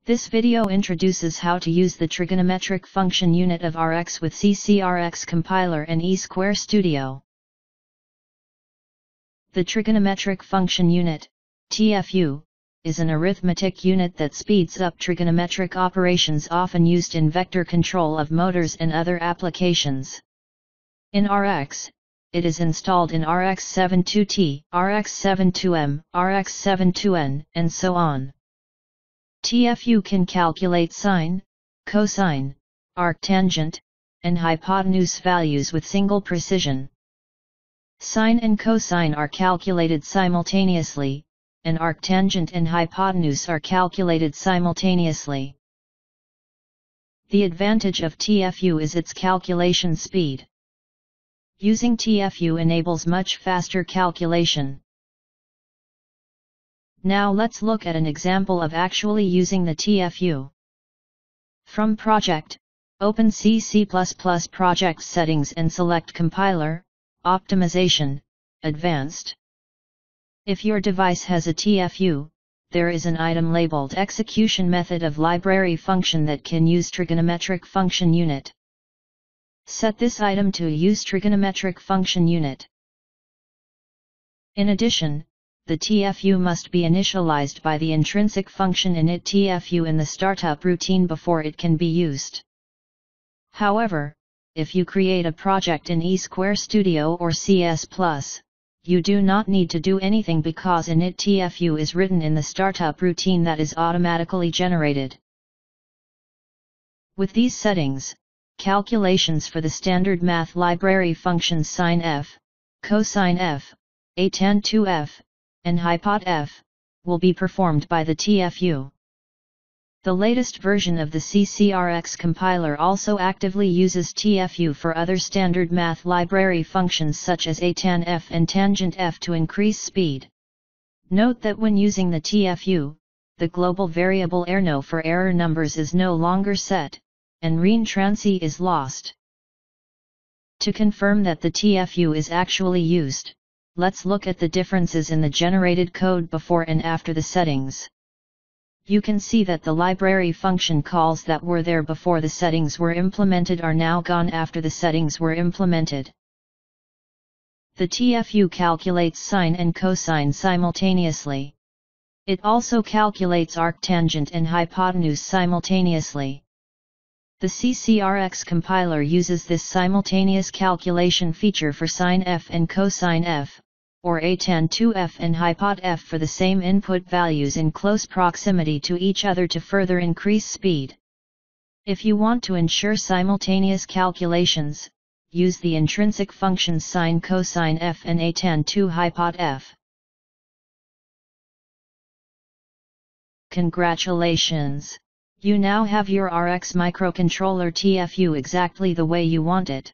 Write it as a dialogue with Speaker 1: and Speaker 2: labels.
Speaker 1: This video introduces how to use the trigonometric function unit of RX with CCRX compiler and E-Square Studio. The trigonometric function unit, TFU, is an arithmetic unit that speeds up trigonometric operations often used in vector control of motors and other applications. In RX, it is installed in RX72T, RX72M, RX72N, and so on. TFU can calculate sine, cosine, arctangent, and hypotenuse values with single precision. Sine and cosine are calculated simultaneously, and arctangent and hypotenuse are calculated simultaneously. The advantage of TFU is its calculation speed. Using TFU enables much faster calculation. Now let's look at an example of actually using the TFU. From Project, open C++ Project Settings and select Compiler, Optimization, Advanced. If your device has a TFU, there is an item labeled Execution Method of Library Function that can use Trigonometric Function Unit. Set this item to Use Trigonometric Function Unit. In addition, the TFU must be initialized by the intrinsic function init TFU in the startup routine before it can be used. However, if you create a project in E-Square Studio or CS+, you do not need to do anything because init TFU is written in the startup routine that is automatically generated. With these settings, calculations for the standard math library functions sin f, cosine f, atan2 f, and hypot f, will be performed by the TFU. The latest version of the CCRX compiler also actively uses TFU for other standard math library functions such as atan f and tangent f to increase speed. Note that when using the TFU, the global variable errno for error numbers is no longer set, and reentrancy is lost. To confirm that the TFU is actually used, let's look at the differences in the generated code before and after the settings. You can see that the library function calls that were there before the settings were implemented are now gone after the settings were implemented. The TFU calculates sine and cosine simultaneously. It also calculates arctangent and hypotenuse simultaneously. The CCRX compiler uses this simultaneous calculation feature for sine f and cosine f, or atan2 f and hypot f for the same input values in close proximity to each other to further increase speed. If you want to ensure simultaneous calculations, use the intrinsic functions sine cosine f and atan2 hypot f. Congratulations! You now have your RX microcontroller TFU exactly the way you want it.